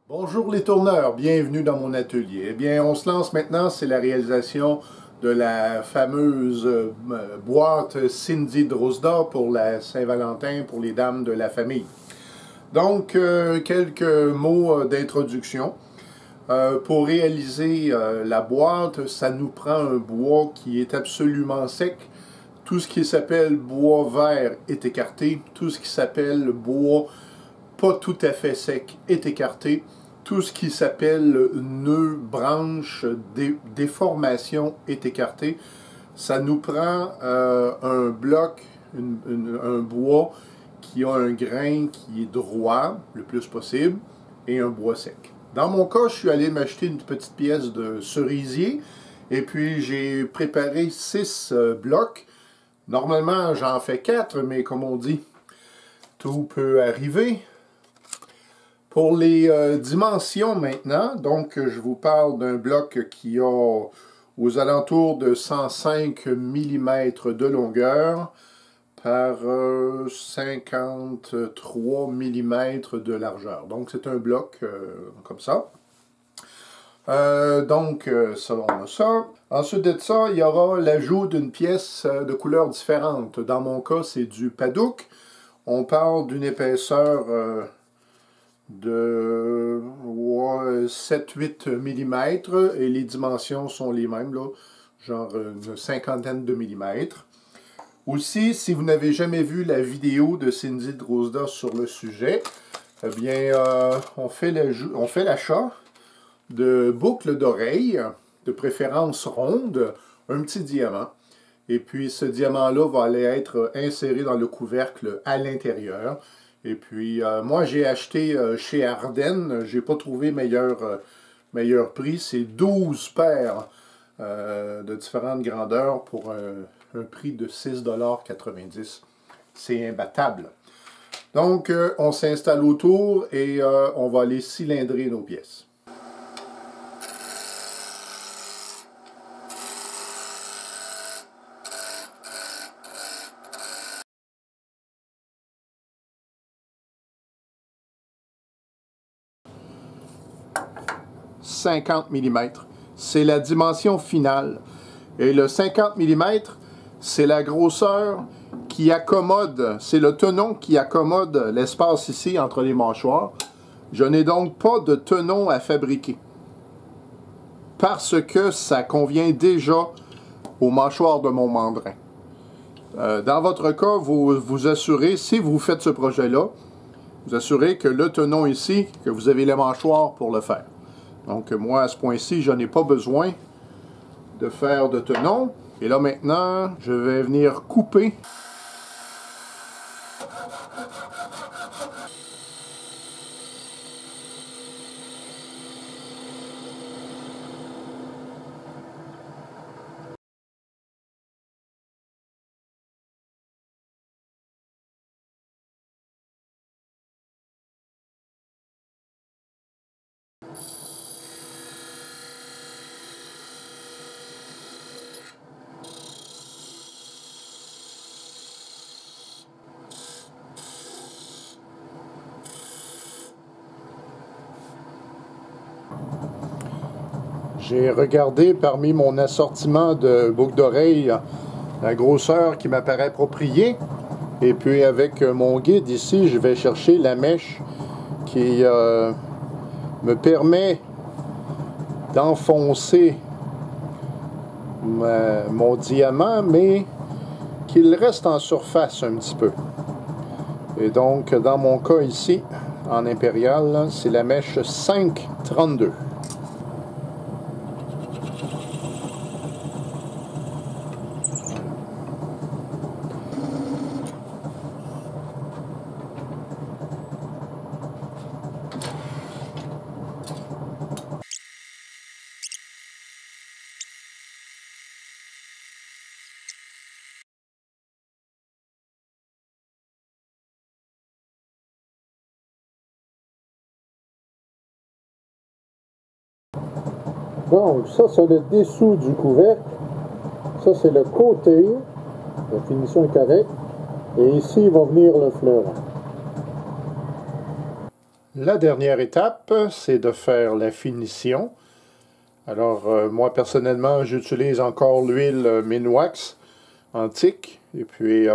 Bonjour les tourneurs, bienvenue dans mon atelier. Eh bien, on se lance maintenant, c'est la réalisation de la fameuse boîte Cindy Drozda pour la Saint-Valentin pour les dames de la famille. Donc, quelques mots d'introduction. Pour réaliser la boîte, ça nous prend un bois qui est absolument sec. Tout ce qui s'appelle bois vert est écarté. Tout ce qui s'appelle bois pas tout à fait sec est écarté. Tout ce qui s'appelle nœud, branche, déformation est écarté. Ça nous prend un bloc, un bois qui a un grain qui est droit le plus possible et un bois sec. Dans mon cas, je suis allé m'acheter une petite pièce de cerisier et puis j'ai préparé 6 blocs. Normalement, j'en fais 4, mais comme on dit, tout peut arriver. Pour les dimensions maintenant, donc je vous parle d'un bloc qui a aux alentours de 105 mm de longueur par 53 mm de largeur. Donc c'est un bloc comme ça. Ça, on a ça. Ensuite de ça, il y aura l'ajout d'une pièce de couleurs différentes. Dans mon cas, c'est du Padouk. On parle d'une épaisseur de 7-8 mm et les dimensions sont les mêmes, là, genre une cinquantaine de millimètres. Aussi, si vous n'avez jamais vu la vidéo de Cindy Drozda sur le sujet, eh bien, on fait l'achat de boucles d'oreilles, de préférence rondes, un petit diamant. Et puis, ce diamant-là va aller être inséré dans le couvercle à l'intérieur. Et puis, moi, j'ai acheté chez Ardennes. J'ai pas trouvé meilleur prix. C'est 12 paires de différentes grandeurs pour un prix de 6,90 $. C'est imbattable. Donc, on s'installe autour et on va aller cylindrer nos pièces. « 50 mm. C'est la dimension finale. Et le 50 mm, c'est la grosseur qui accommode, c'est le tenon qui accommode l'espace ici entre les mâchoires. Je n'ai donc pas de tenon à fabriquer. Parce que ça convient déjà aux mâchoires de mon mandrin. Dans votre cas, vous assurez, si vous faites ce projet-là, vous assurez que le tenon ici, que vous avez les mâchoires pour le faire. Donc moi, à ce point-ci, je n'ai pas besoin de faire de tenon. Et là maintenant, je vais venir couper. J'ai regardé parmi mon assortiment de boucles d'oreilles la grosseur qui m'apparaît appropriée. Et puis avec mon guide ici, je vais chercher la mèche qui me permet d'enfoncer mon diamant, mais qu'il reste en surface un petit peu. Et donc, dans mon cas ici, en impérial, c'est la mèche 5,32. Donc, ça, c'est le dessous du couvercle. Ça, c'est le côté. La finition est correcte. Et ici, il va venir le fleuron. La dernière étape, c'est de faire la finition. Alors, moi, personnellement, j'utilise encore l'huile Minwax antique. Et puis,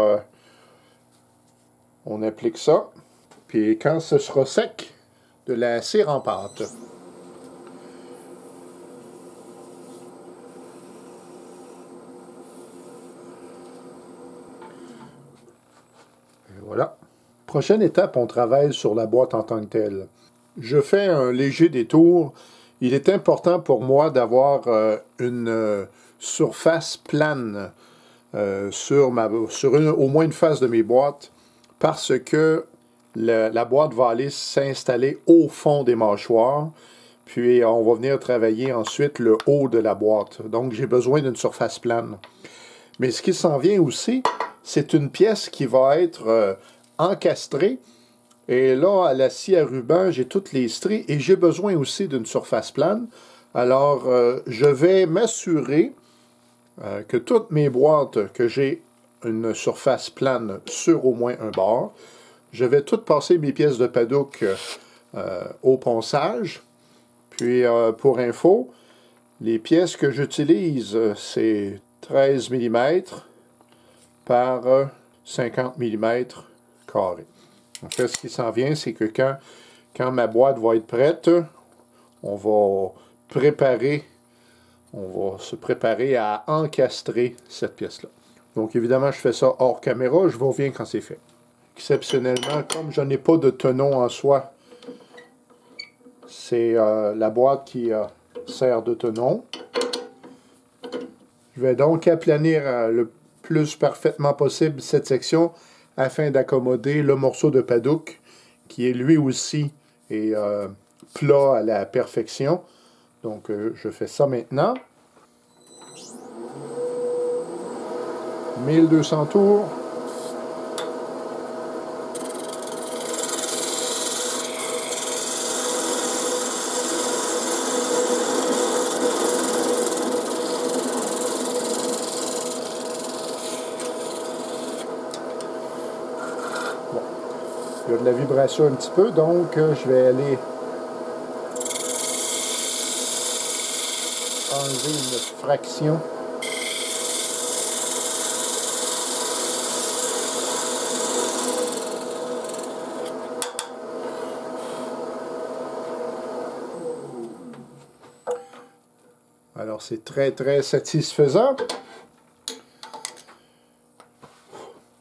on applique ça. Puis, quand ce sera sec, de la cire en pâte. Et voilà. Prochaine étape, on travaille sur la boîte en tant que telle. Je fais un léger détour. Il est important pour moi d'avoir une surface plane sur au moins une face de mes boîtes parce que la boîte va aller s'installer au fond des mâchoires. Puis on va venir travailler ensuite le haut de la boîte. Donc j'ai besoin d'une surface plane. Mais ce qui s'en vient aussi, c'est une pièce qui va être encastrée. Et là, à la scie à ruban, j'ai toutes les stries et j'ai besoin aussi d'une surface plane. Alors, je vais m'assurer que toutes mes boîtes, que j'ai une surface plane sur au moins un bord. Je vais toutes passer mes pièces de Padook au ponçage. Puis, pour info, les pièces que j'utilise, c'est 13 mm par 50 mm carré. En fait, ce qui s'en vient, c'est que quand ma boîte va être prête, on va se préparer à encastrer cette pièce-là. Donc, évidemment, je fais ça hors caméra. Je vous reviens quand c'est fait. Exceptionnellement, comme je n'ai pas de tenon en soi, c'est la boîte qui sert de tenon. Je vais donc aplanir le plus parfaitement possible cette section afin d'accommoder le morceau de Padook qui est lui aussi plat à la perfection. Donc je fais ça maintenant. 1200 tours. Il y a de la vibration un petit peu, donc je vais aller enlever une fraction. Alors c'est très très satisfaisant.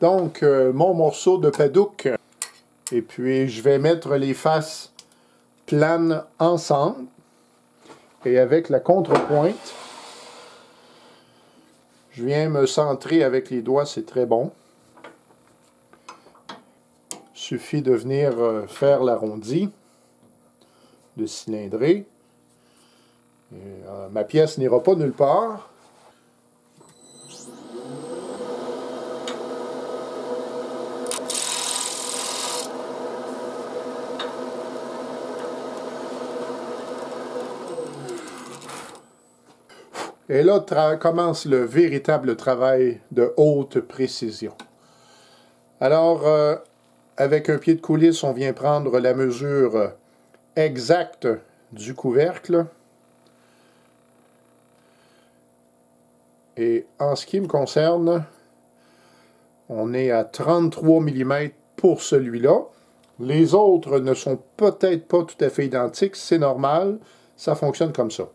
Donc mon morceau de Padook. Et puis, je vais mettre les faces planes ensemble. Et avec la contrepointe, je viens me centrer avec les doigts, c'est très bon. Il suffit de venir faire l'arrondi, de cylindrer. Et, ma pièce n'ira pas nulle part. Et là commence le véritable travail de haute précision. Alors, avec un pied de coulisse, on vient prendre la mesure exacte du couvercle. Et en ce qui me concerne, on est à 33 mm pour celui-là. Les autres ne sont peut-être pas tout à fait identiques, c'est normal, ça fonctionne comme ça.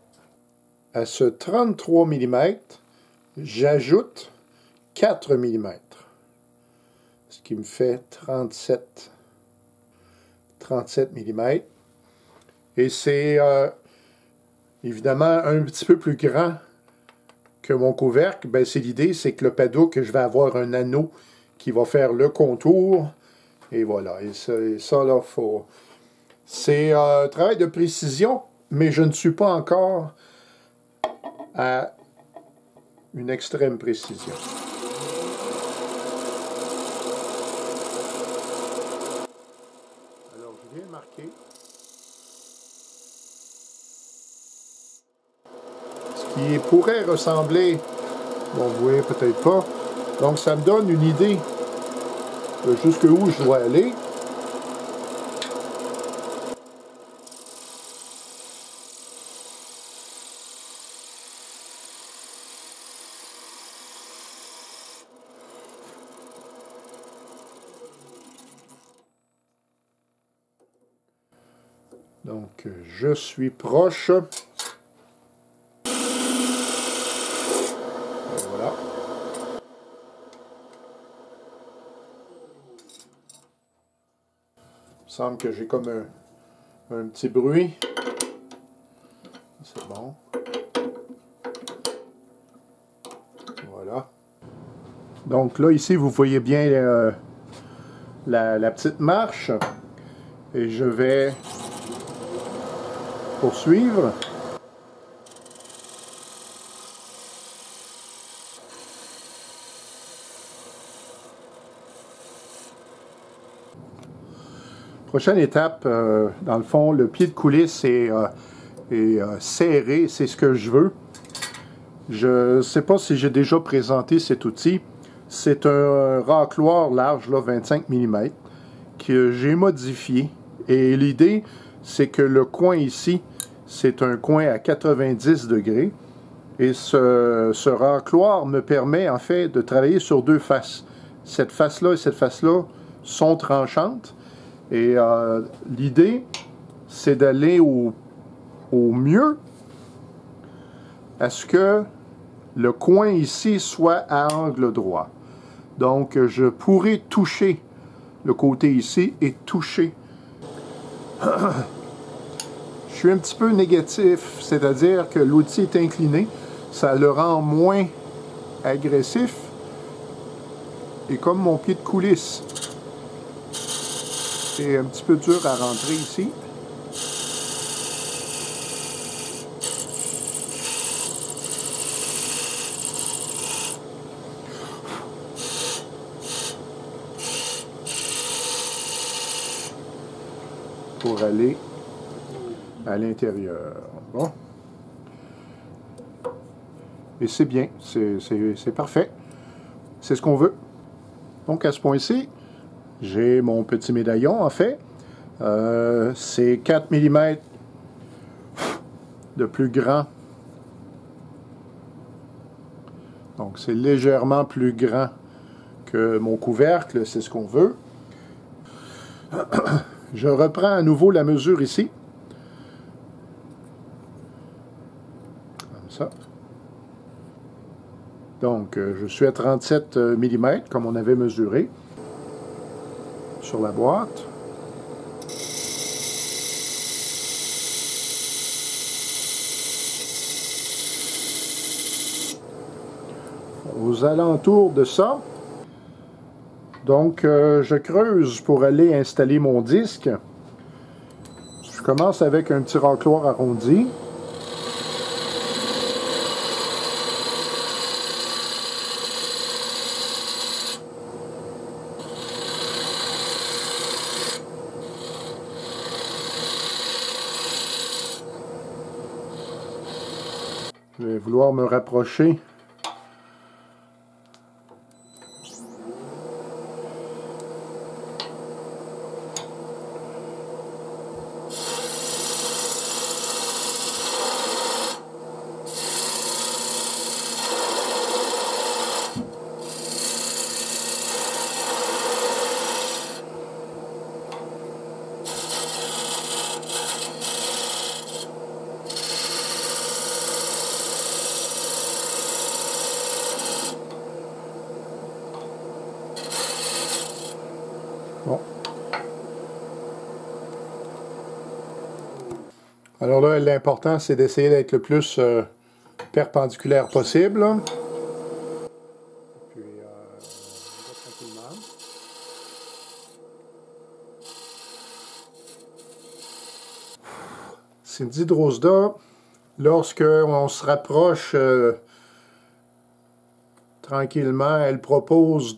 À ce 33 mm, j'ajoute 4 mm, ce qui me fait 37 mm. Et c'est évidemment un petit peu plus grand que mon couvercle. Ben, c'est l'idée, c'est que le Padook, je vais avoir un anneau qui va faire le contour. Et voilà, et ça là, faut... C'est un travail de précision, mais je ne suis pas encore à une extrême précision. Alors, je viens marquer ce qui pourrait ressembler, bon, vous voyez peut-être pas, donc ça me donne une idée de jusqu'où je dois aller. Donc, je suis proche. Et voilà. Il me semble que j'ai comme un petit bruit. C'est bon. Voilà. Donc là, ici, vous voyez bien la petite marche. Et je vais poursuivre. Prochaine étape, dans le fond, le pied de coulisse est serré, c'est ce que je veux. Je ne sais pas si j'ai déjà présenté cet outil. C'est un racloir large, là, 25 mm, que j'ai modifié. Et l'idée, c'est que le coin ici, c'est un coin à 90 degrés. Et ce racloir me permet, en fait, de travailler sur deux faces. Cette face-là et cette face-là sont tranchantes. Et l'idée, c'est d'aller au mieux à ce que le coin ici soit à angle droit. Donc, je pourrais toucher le côté ici et toucher. Je suis un petit peu négatif, c'est-à-dire que l'outil est incliné. Ça le rend moins agressif. Et comme mon pied de coulisse est un petit peu dur à rentrer ici, pour aller à l'intérieur. Bon. Et c'est bien, c'est parfait. C'est ce qu'on veut. Donc à ce point-ci, j'ai mon petit médaillon en fait. C'est 4 mm de plus grand. Donc c'est légèrement plus grand que mon couvercle, c'est ce qu'on veut. Je reprends à nouveau la mesure ici. Comme ça. Donc, je suis à 37 mm, comme on avait mesuré, sur la boîte. Aux alentours de ça. Donc, je creuse pour aller installer mon disque. Je commence avec un petit racloir arrondi. Je vais vouloir me rapprocher. Bon. Alors là, l'important, c'est d'essayer d'être le plus perpendiculaire possible. Puis, on va tranquillement. Cindy Drozda, lorsque on se rapproche tranquillement, elle propose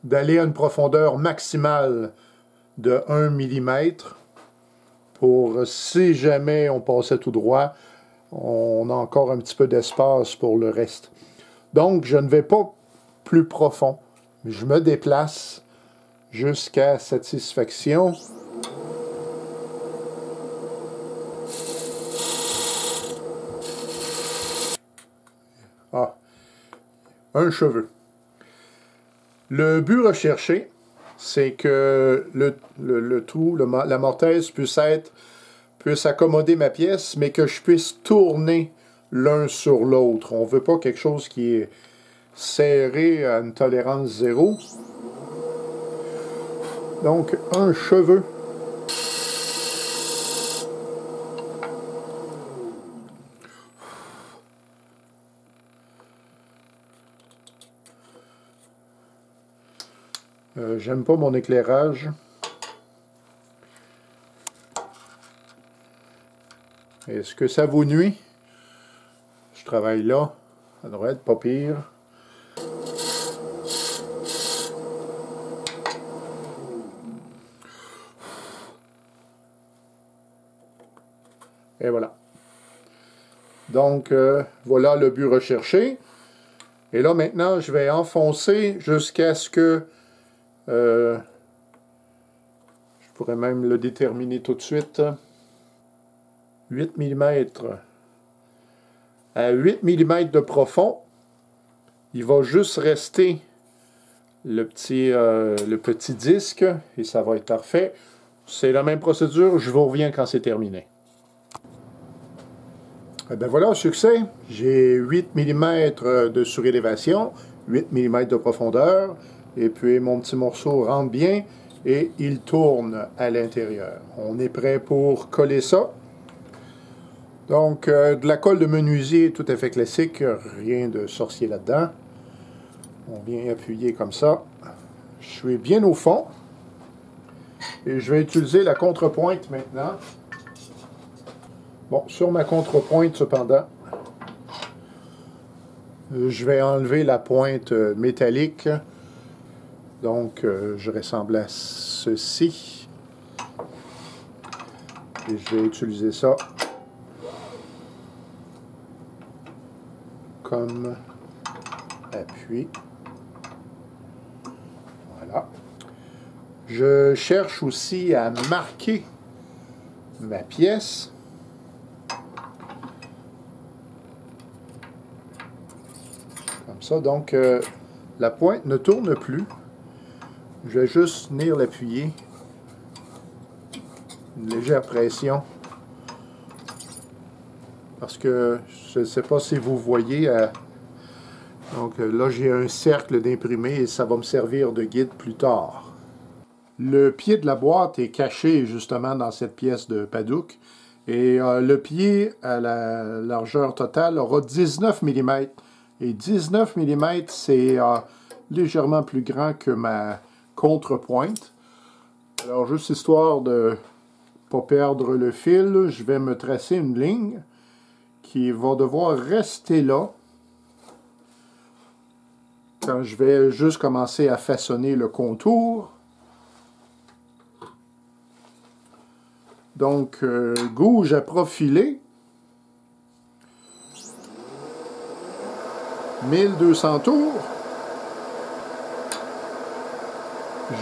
d'aller à une profondeur maximale de 1 mm pour, si jamais on passait tout droit, on a encore un petit peu d'espace pour le reste. Donc, je ne vais pas plus profond, mais je me déplace jusqu'à satisfaction. Ah, un cheveu. Le but recherché, c'est que le trou, la mortaise puisse être puisse accommoder ma pièce, mais que je puisse tourner l'un sur l'autre. On ne veut pas quelque chose qui est serré à une tolérance zéro. Donc, un cheveu. J'aime pas mon éclairage. Est-ce que ça vous nuit? Je travaille là. Ça devrait être pas pire. Et voilà. Donc, voilà le but recherché. Et là, maintenant, je vais enfoncer jusqu'à ce que... je pourrais même le déterminer tout de suite. 8 mm. À 8 mm de profond, il va juste rester le petit disque et ça va être parfait. C'est la même procédure, je vous reviens quand c'est terminé. Et bien voilà, succès. J'ai 8 mm de surélévation, 8 mm de profondeur, et puis mon petit morceau rentre bien et il tourne à l'intérieur. On est prêt pour coller ça. Donc, de la colle de menuisier tout à fait classique, rien de sorcier là-dedans. On vient appuyer comme ça. Je suis bien au fond. Et je vais utiliser la contrepointe maintenant. Bon, sur ma contrepointe, cependant, je vais enlever la pointe métallique. Donc, je ressemble à ceci. Et je vais utiliser ça comme appui. Voilà. Je cherche aussi à marquer ma pièce. Comme ça, donc la pointe ne tourne plus. Je vais juste venir l'appuyer. Une légère pression. Parce que je ne sais pas si vous voyez. Donc là, j'ai un cercle d'imprimé et ça va me servir de guide plus tard. Le pied de la boîte est caché justement dans cette pièce de Padouk. Et le pied à la largeur totale aura 19 mm. Et 19 mm, c'est légèrement plus grand que ma contrepointe. Alors, juste histoire de ne pas perdre le fil, je vais me tracer une ligne qui va devoir rester là quand je vais juste commencer à façonner le contour. Donc, gouge à profiler. 1200 tours.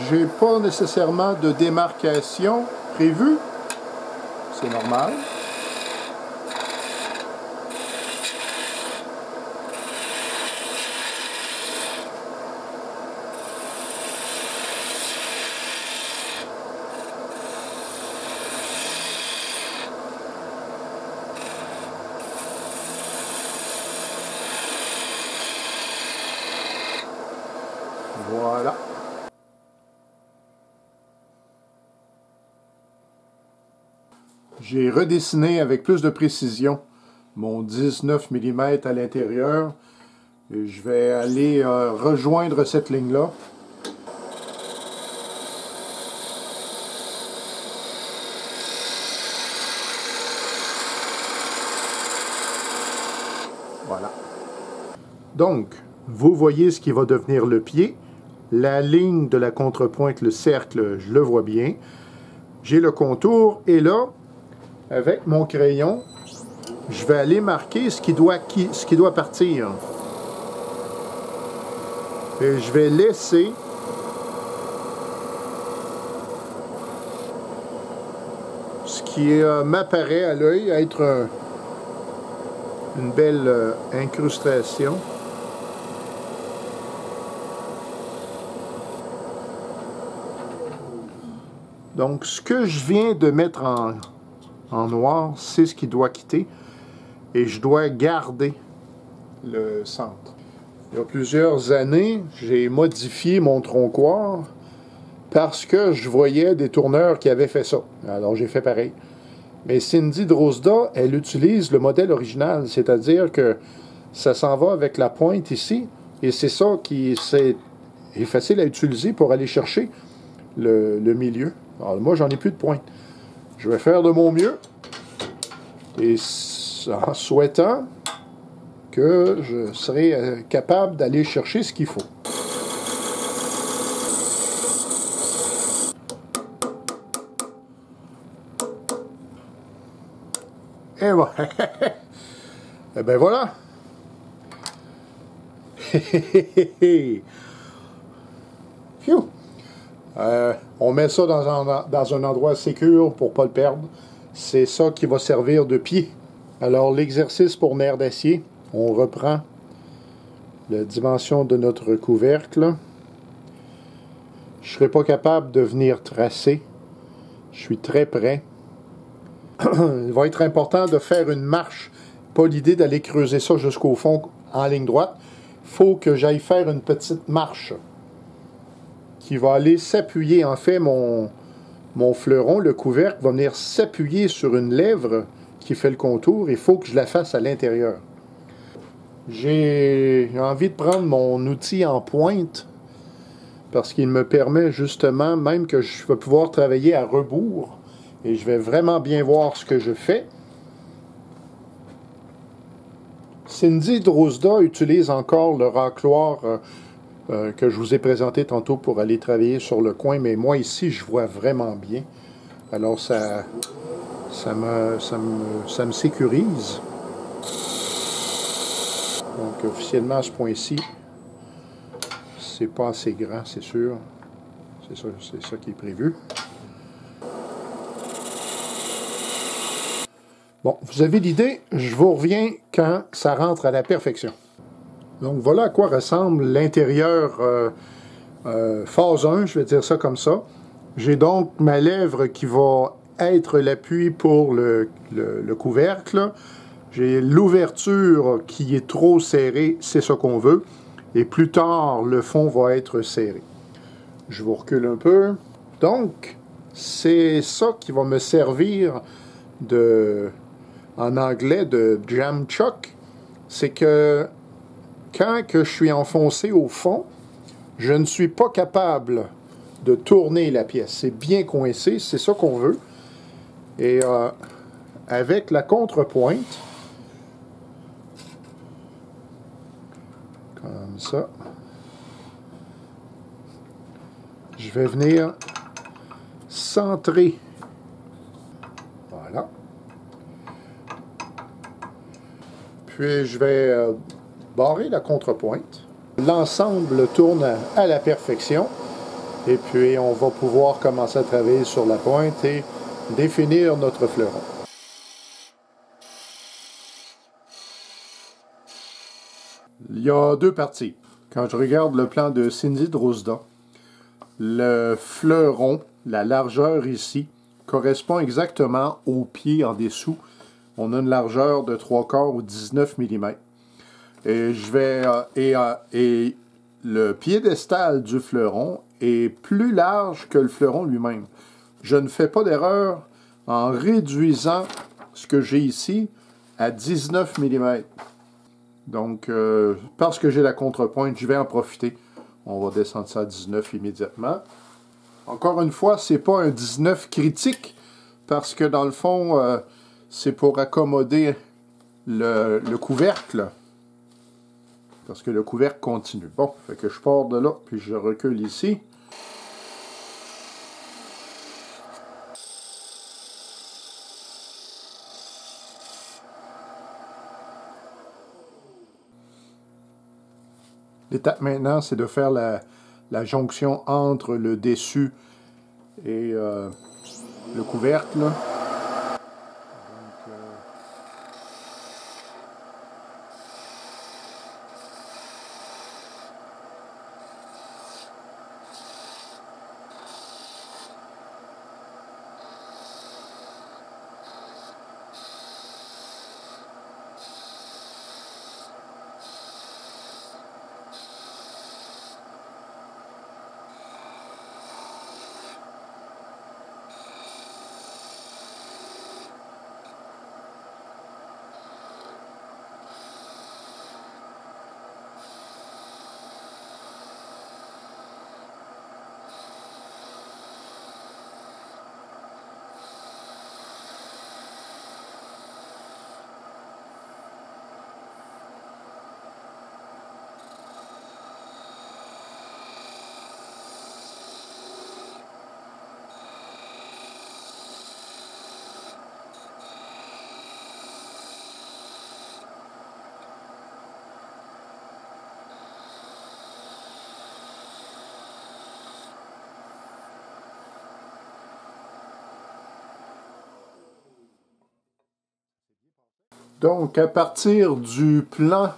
J'ai pas nécessairement de démarcation prévue. C'est normal. Voilà. J'ai redessiné avec plus de précision mon 19 mm à l'intérieur. Et je vais aller rejoindre cette ligne-là. Voilà. Donc, vous voyez ce qui va devenir le pied. La ligne de la contrepointe, le cercle, je le vois bien. J'ai le contour et là, avec mon crayon, je vais aller marquer ce qui doit partir. Et je vais laisser ce qui m'apparaît à l'œil être une belle incrustation. Donc, ce que je viens de mettre en noir, c'est ce qui doit quitter. Et je dois garder le centre. Il y a plusieurs années, j'ai modifié mon tromcoir parce que je voyais des tourneurs qui avaient fait ça. Alors j'ai fait pareil. Mais Cindy Drozda, elle utilise le modèle original, c'est-à-dire que ça s'en va avec la pointe ici, et c'est ça qui est facile à utiliser pour aller chercher le milieu. Alors moi, j'en ai plus de pointe. Je vais faire de mon mieux, et en souhaitant que je serai capable d'aller chercher ce qu'il faut. Et bon. Et ben voilà. Phew. On met ça dans un endroit sécure pour ne pas le perdre. C'est ça qui va servir de pied. Alors, l'exercice pour nerf d'acier, on reprend la dimension de notre couvercle. Je ne serai pas capable de venir tracer. Je suis très près. Il va être important de faire une marche. Pas l'idée d'aller creuser ça jusqu'au fond en ligne droite. Il faut que j'aille faire une petite marche qui va aller s'appuyer. En fait, mon fleuron, le couvercle, va venir s'appuyer sur une lèvre qui fait le contour. Il faut que je la fasse à l'intérieur. J'ai envie de prendre mon outil en pointe parce qu'il me permet justement, même que je vais pouvoir travailler à rebours et je vais vraiment bien voir ce que je fais. Cindy Drozda utilise encore le racloir que je vous ai présenté tantôt pour aller travailler sur le coin, mais moi ici, je vois vraiment bien. Alors ça me sécurise. Donc officiellement à ce point-ci, c'est pas assez grand, c'est sûr. C'est ça qui est prévu. Bon, vous avez l'idée, je vous reviens quand ça rentre à la perfection. Donc voilà à quoi ressemble l'intérieur phase 1, je vais dire ça comme ça. J'ai donc ma lèvre qui va être l'appui pour le couvercle. J'ai l'ouverture qui est trop serrée, c'est ce qu'on veut. Et plus tard, le fond va être serré. Je vous recule un peu. Donc, c'est ça qui va me servir en anglais, de jam chuck. C'est que quand je suis enfoncé au fond, je ne suis pas capable de tourner la pièce. C'est bien coincé, c'est ça qu'on veut. Et avec la contrepointe, comme ça, je vais venir centrer. Voilà. Puis je vais barrer la contrepointe. L'ensemble tourne à la perfection. Et puis on va pouvoir commencer à travailler sur la pointe et définir notre fleuron. Il y a deux parties. Quand je regarde le plan de Cindy Drozda, le fleuron, la largeur ici, correspond exactement au pied en dessous. On a une largeur de 3/4 ou 19 mm. Et et le piédestal du fleuron est plus large que le fleuron lui-même. Je ne fais pas d'erreur en réduisant ce que j'ai ici à 19 mm. Donc, parce que j'ai la contrepointe, je vais en profiter. On va descendre ça à 19 immédiatement. Encore une fois, c'est pas un 19 critique, parce que dans le fond, c'est pour accommoder le couvercle. Parce que le couvercle continue. Bon, fait que je pars de là, puis je recule ici. L'étape maintenant, c'est de faire la jonction entre le dessus et le couvercle. Donc, Donc, à partir du plan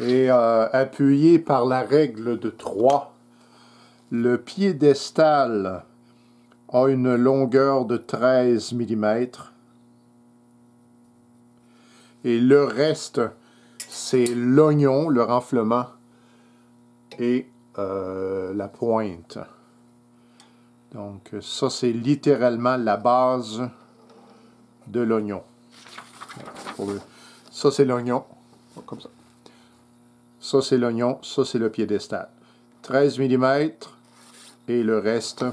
et appuyé par la règle de 3, le piédestal a une longueur de 13 mm et le reste, c'est l'oignon, le renflement et la pointe. Donc, ça, c'est littéralement la base de l'oignon. Ça, c'est l'oignon, comme ça. Ça, c'est l'oignon, ça, c'est le piédestal. 13 mm et le reste,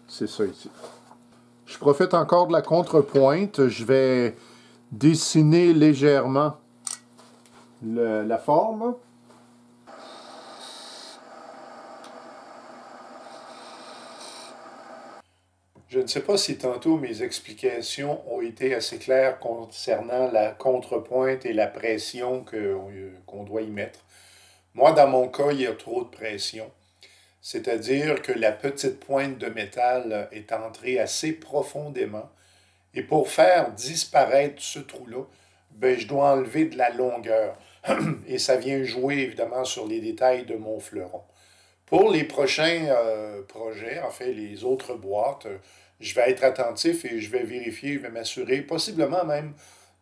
c'est ça ici. Je profite encore de la contrepointe. Je vais dessiner légèrement la forme. Je ne sais pas si tantôt mes explications ont été assez claires concernant la contrepointe et la pression qu'on doit y mettre. Moi, dans mon cas, il y a trop de pression. C'est-à-dire que la petite pointe de métal est entrée assez profondément. Et pour faire disparaître ce trou-là, ben, je dois enlever de la longueur. Et ça vient jouer évidemment sur les détails de mon fleuron. Pour les prochains projets, en fait les autres boîtes, je vais être attentif et je vais vérifier, je vais m'assurer, possiblement même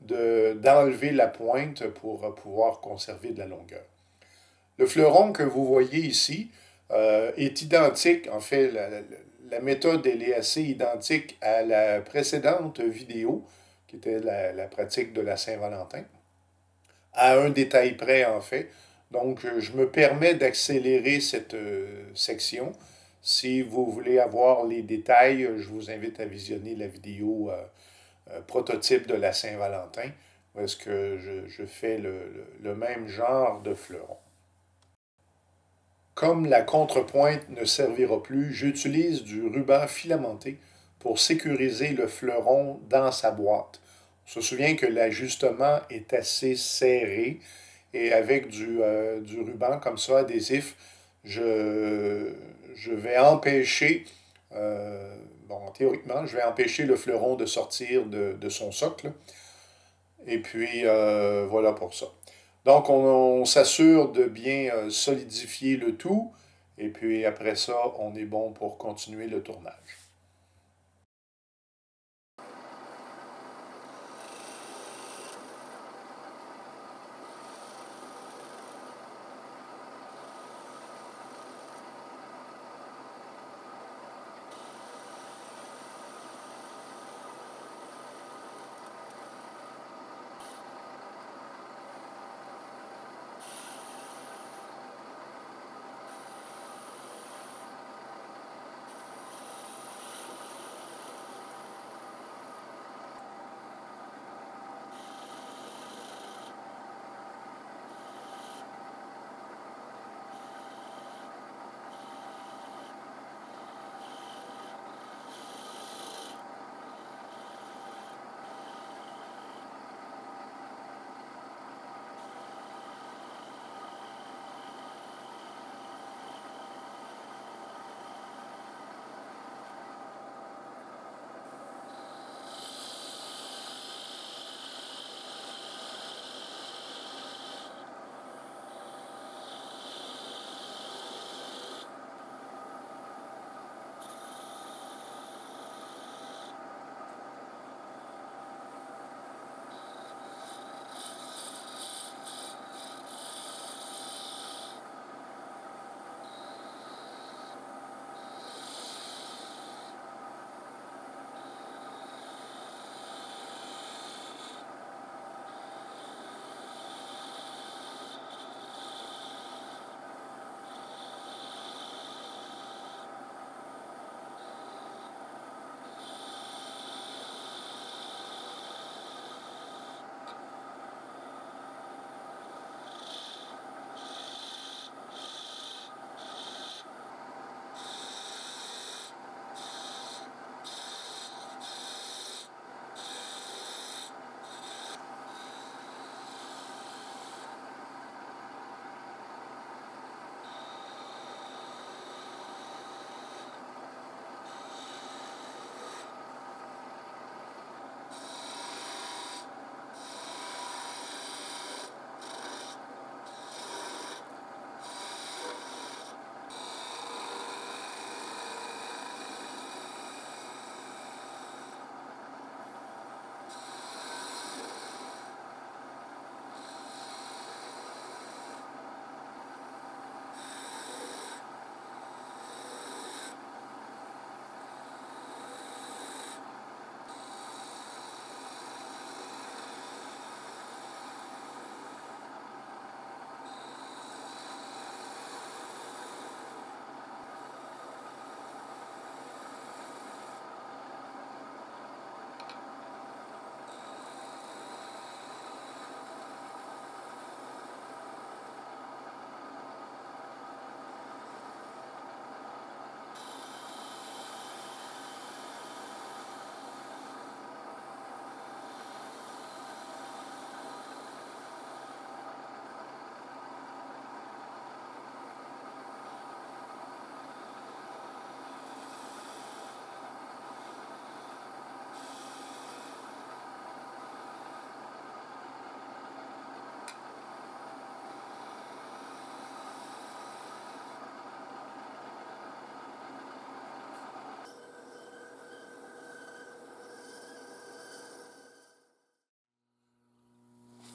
d'enlever la pointe pour pouvoir conserver de la longueur. Le fleuron que vous voyez ici est identique, en fait la méthode elle est assez identique à la précédente vidéo, qui était la pratique de la Saint-Valentin, à un détail près en fait. Donc, je me permets d'accélérer cette section. Si vous voulez avoir les détails, je vous invite à visionner la vidéo prototype de la Saint-Valentin, où est-ce que je fais le même genre de fleuron. Comme la contrepointe ne servira plus, j'utilise du ruban filamenté pour sécuriser le fleuron dans sa boîte. On se souvient que l'ajustement est assez serré et avec du ruban comme ça, adhésif, je vais empêcher, bon, théoriquement, je vais empêcher le fleuron de sortir de son socle. Et puis, voilà pour ça. Donc, on s'assure de bien solidifier le tout. Et puis, après ça, on est bon pour continuer le tournage.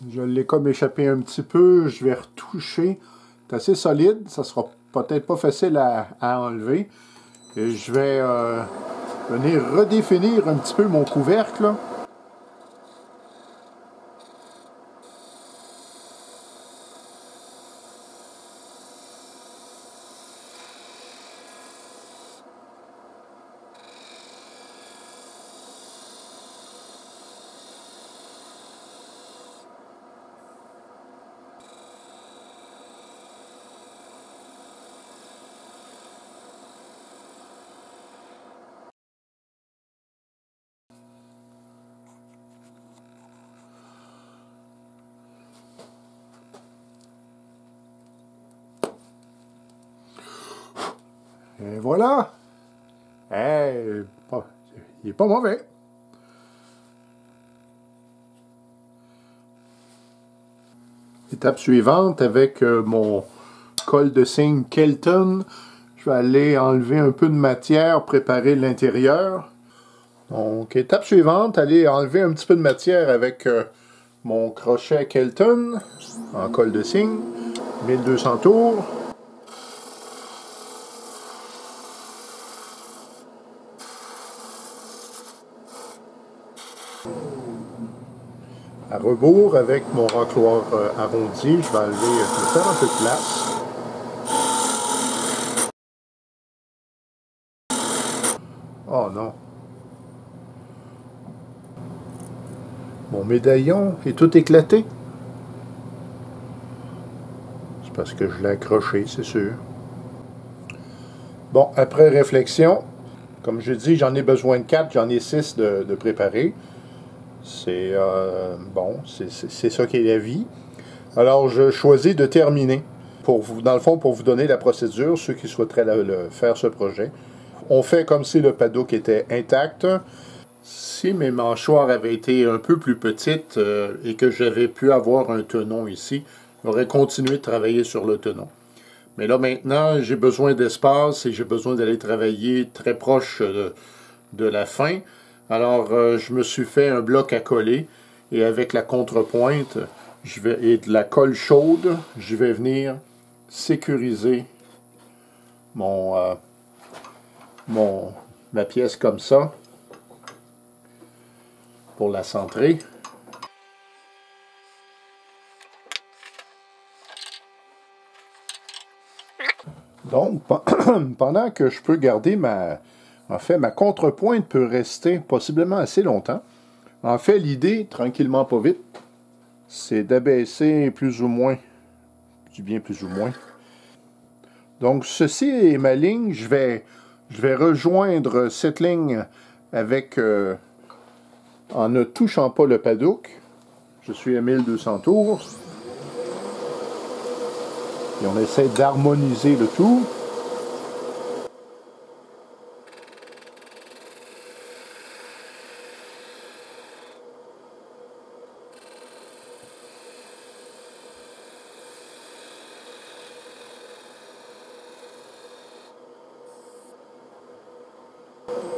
Je l'ai comme échappé un petit peu. Je vais retoucher. C'est assez solide. Ça sera peut-être pas facile à enlever. Et je vais venir redéfinir un petit peu mon couvercle, là. Et voilà! Hey, il est pas mauvais. Étape suivante, avec mon col de cygne Kelton, je vais aller enlever un peu de matière, préparer l'intérieur. Donc, étape suivante, aller enlever un petit peu de matière avec mon crochet Kelton en col de cygne, 1200 tours. À rebours, avec mon racloir arrondi, je vais enlever, je vais faire un peu de place. Oh non! Mon médaillon est tout éclaté. C'est parce que je l'ai accroché, c'est sûr. Bon, après réflexion, comme je dis, j'en ai besoin de 4, j'en ai 6 de préparer. C'est bon, c'est ça qui est la vie. Alors, je choisis de terminer. Dans le fond, pour vous donner la procédure, ceux qui souhaiteraient faire ce projet. On fait comme si le paddock était intact. Si mes mâchoires avaient été un peu plus petites et que j'avais pu avoir un tenon ici, j'aurais continué de travailler sur le tenon. Mais là, maintenant, j'ai besoin d'espace et j'ai besoin d'aller travailler très proche de la fin. Alors, je me suis fait un bloc à coller et avec la contrepointe et de la colle chaude, je vais venir sécuriser ma pièce comme ça pour la centrer. Donc, pendant que je peux garder en fait, ma contrepointe peut rester possiblement assez longtemps. En fait, l'idée, tranquillement pas vite, c'est d'abaisser plus ou moins, du bien plus ou moins. Donc, ceci est ma ligne. Je vais rejoindre cette ligne avec, en ne touchant pas le paddock. Je suis à 1200 tours. Et on essaie d'harmoniser le tout.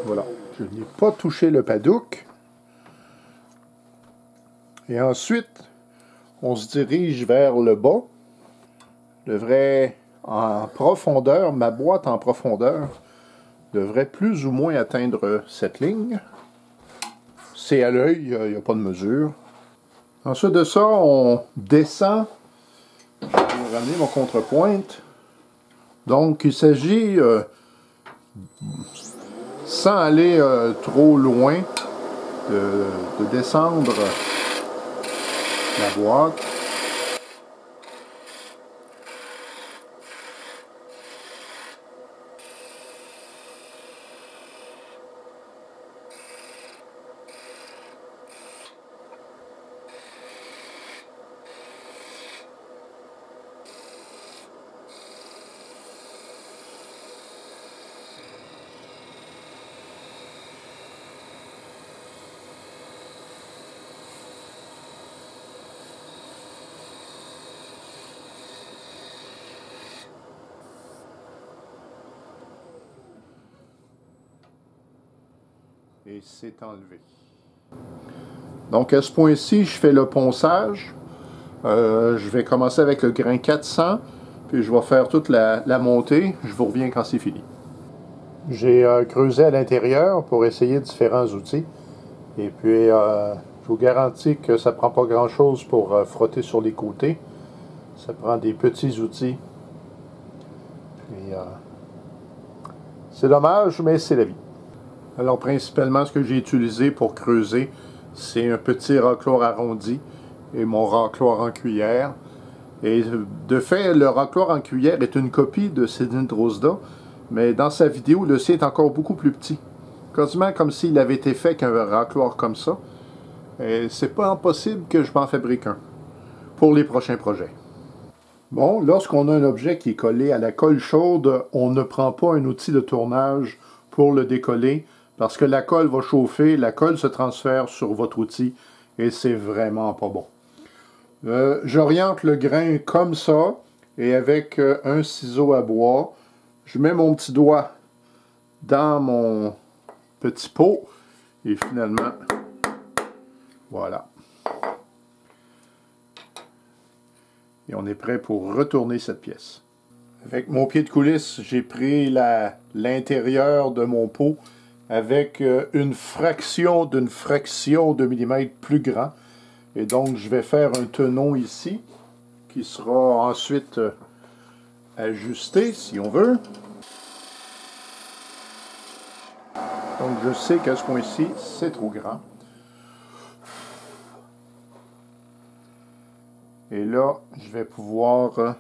Voilà, je n'ai pas touché le paddock. Et ensuite, on se dirige vers le bas. Je devrais, en profondeur, ma boîte en profondeur devrait plus ou moins atteindre cette ligne. C'est à l'œil, il n'y a pas de mesure. Ensuite de ça, on descend. Je vais ramener mon contrepointe. Donc, il s'agit, sans aller trop loin, de descendre la boîte. Et c'est enlevé. Donc à ce point-ci, je fais le ponçage. Je vais commencer avec le grain 400, puis je vais faire toute la montée. Je vous reviens quand c'est fini. J'ai creusé à l'intérieur pour essayer différents outils. Et puis, je vous garantis que ça prend pas grand-chose pour frotter sur les côtés. Ça prend des petits outils. Puis, c'est dommage, mais c'est la vie. Alors, principalement, ce que j'ai utilisé pour creuser, c'est un petit racloir arrondi et mon racloir en cuillère. Et de fait, le racloir en cuillère est une copie de Sidney Drozda, mais dans sa vidéo, le sien est encore beaucoup plus petit. Quasiment comme s'il avait été fait avec un racloir comme ça. Et c'est pas impossible que je m'en fabrique un pour les prochains projets. Bon, lorsqu'on a un objet qui est collé à la colle chaude, on ne prend pas un outil de tournage pour le décoller parce que la colle va chauffer, la colle se transfère sur votre outil et c'est vraiment pas bon. J'oriente le grain comme ça et avec un ciseau à bois, je mets mon petit doigt dans mon petit pot et finalement, voilà. Et on est prêt pour retourner cette pièce. Avec mon pied de coulisse, j'ai pris l'intérieur de mon pot avec une fraction de millimètre plus grand. Et donc, je vais faire un tenon ici qui sera ensuite ajusté, si on veut. Donc, je sais qu'à ce point-ci, c'est trop grand. Et là, je vais pouvoir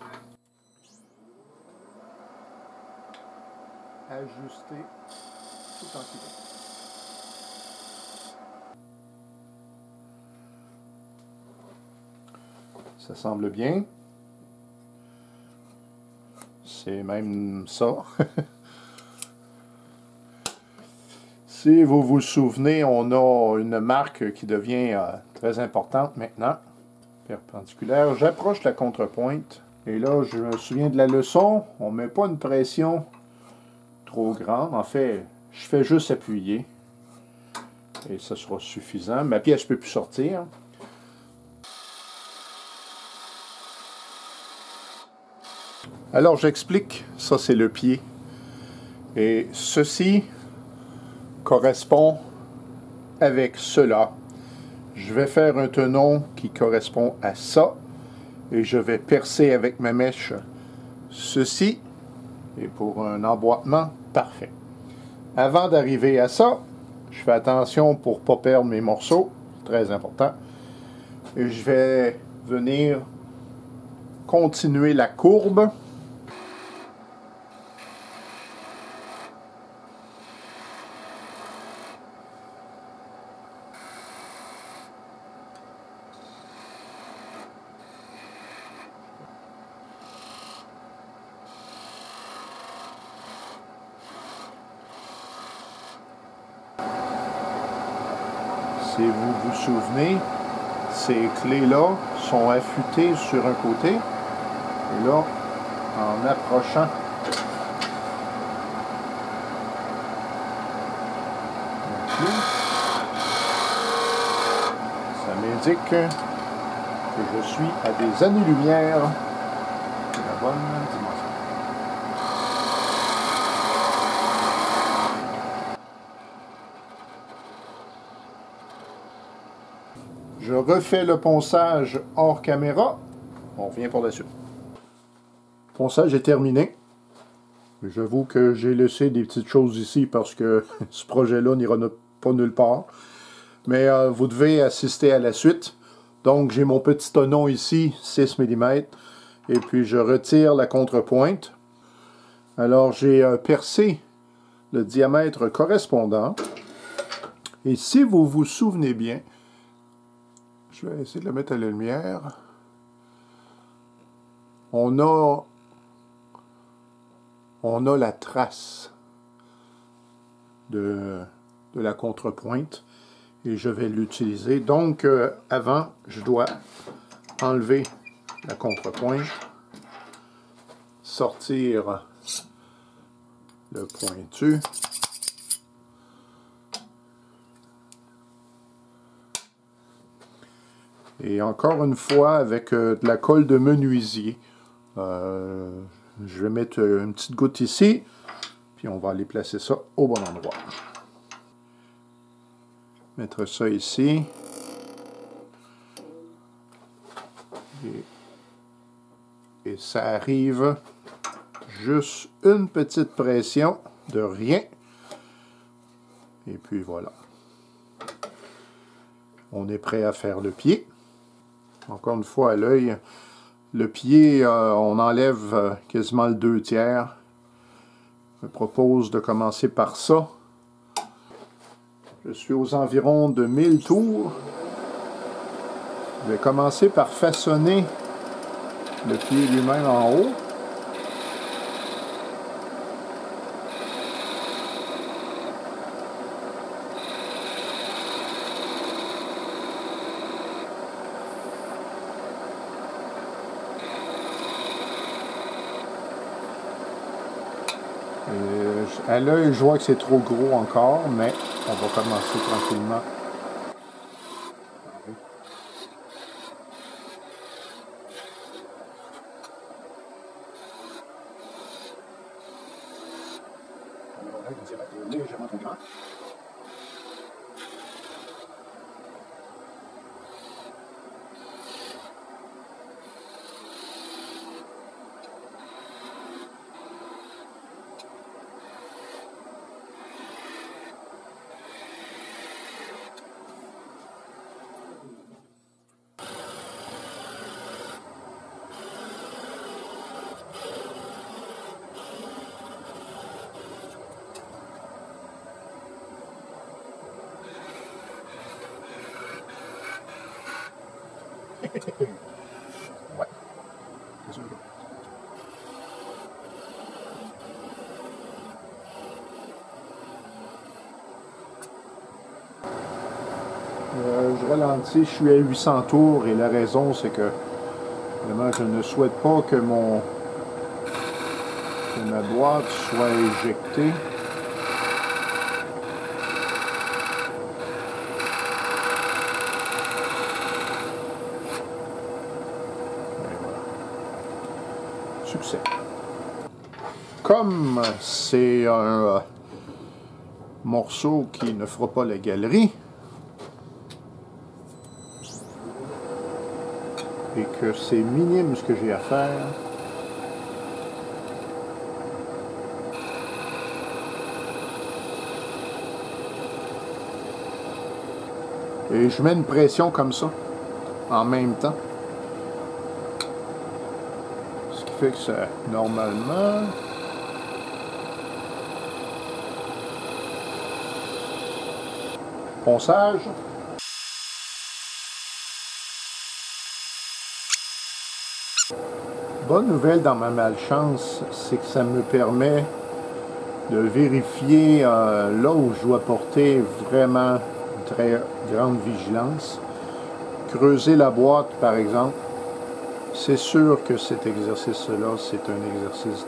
ajuster tout en filet. Ça semble bien. C'est même ça. Si vous vous souvenez, on a une marque qui devient très importante maintenant. Perpendiculaire. J'approche la contrepointe. Et là, je me souviens de la leçon. On ne met pas une pression trop grande. En fait, je fais juste appuyer. Et ça sera suffisant. Ma pièce ne peut plus sortir. Alors, j'explique. Ça, c'est le pied. Et ceci correspond avec cela. Je vais faire un tenon qui correspond à ça et je vais percer avec ma mèche ceci et pour un emboîtement parfait. Avant d'arriver à ça, je fais attention pour ne pas perdre mes morceaux, très important, et je vais venir continuer la courbe. Si vous vous souvenez, ces clés-là sont affûtées sur un côté. Et là, en approchant la clé, ça m'indique que je suis à des années-lumière de la bonne dimension. Je refais le ponçage hors caméra. On revient pour la suite. Le ponçage est terminé. J'avoue que j'ai laissé des petites choses ici parce que ce projet-là n'ira pas nulle part. Mais vous devez assister à la suite. Donc j'ai mon petit tenon ici, 6 mm. Et puis je retire la contrepointe. Alors j'ai percé le diamètre correspondant. Et si vous vous souvenez bien, je vais essayer de le mettre à la lumière. On a la trace de la contrepointe et je vais l'utiliser. Donc, avant, je dois enlever la contrepointe, sortir le pointu. Et encore une fois, avec de la colle de menuisier. Je vais mettre une petite goutte ici, puis on va aller placer ça au bon endroit. Mettre ça ici. Et ça arrive juste une petite pression de rien. Et puis voilà. On est prêt à faire le pied. Encore une fois à l'œil. Le pied, on enlève quasiment le 2/3. Je me propose de commencer par ça. Je suis aux environs de 1000 tours. Je vais commencer par façonner le pied lui-même en haut. À l'œil, je vois que c'est trop gros encore, mais on va commencer tranquillement. Légèrement trop grand. Ouais, c'est sûr. Je ralentis, je suis à 800 tours et la raison c'est que vraiment je ne souhaite pas que ma boîte soit éjectée. Succès. Comme c'est un morceau qui ne fera pas la galerie et que c'est minime ce que j'ai à faire, et je mets une pression comme ça en même temps. Ce qui fait que ça, normalement, ponçage. Bonne nouvelle dans ma malchance, c'est que ça me permet de vérifier là où je dois porter vraiment une très grande vigilance. Creuser la boîte, par exemple, c'est sûr que cet exercice-là, c'est un exercice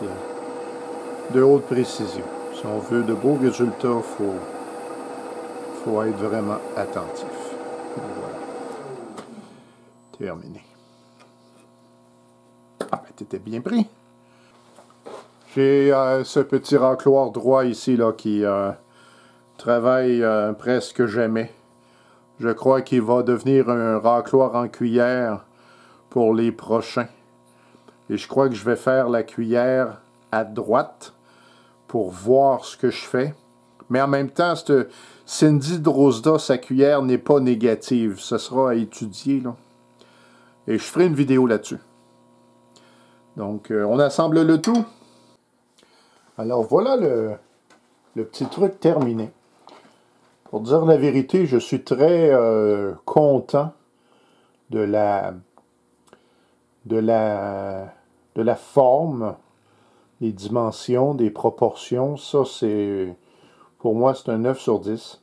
de haute précision. Si on veut de beaux résultats, il faut être vraiment attentif. Et voilà. Terminé. Ah ben, t'étais bien pris. J'ai ce petit racloir droit ici là, qui travaille presque jamais. Je crois qu'il va devenir un racloir en cuillère pour les prochains. Et je crois que je vais faire la cuillère à droite pour voir ce que je fais. Mais en même temps, cette Cindy Drozda, sa cuillère n'est pas négative. Ce sera à étudier, là. Et je ferai une vidéo là-dessus. Donc, on assemble le tout. Alors, voilà le petit truc terminé. Pour dire la vérité, je suis très content de la forme, des dimensions, des proportions. Ça, c'est, pour moi, c'est un 9 sur 10.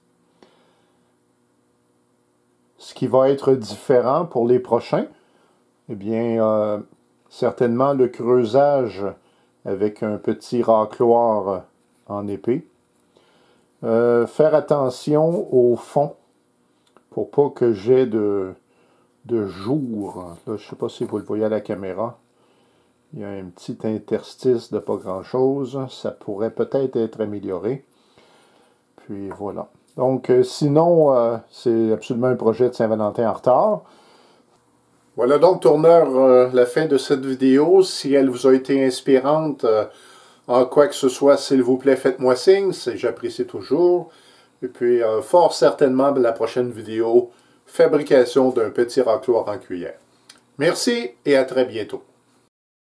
Ce qui va être différent pour les prochains, eh bien, certainement le creusage avec un petit racloir en épée. Faire attention au fond pour pas que j'ai de de jour. Là, je ne sais pas si vous le voyez à la caméra. Il y a un petit interstice de pas grand-chose. Ça pourrait peut-être être amélioré. Puis voilà. Donc, sinon, c'est absolument un projet de Saint-Valentin en retard. Voilà donc, tourneur, la fin de cette vidéo. Si elle vous a été inspirante, en quoi que ce soit, s'il vous plaît, faites-moi signe. J'apprécie toujours. Et puis, fort certainement, la prochaine vidéo, fabrication d'un petit racloir en cuillère. Merci et à très bientôt.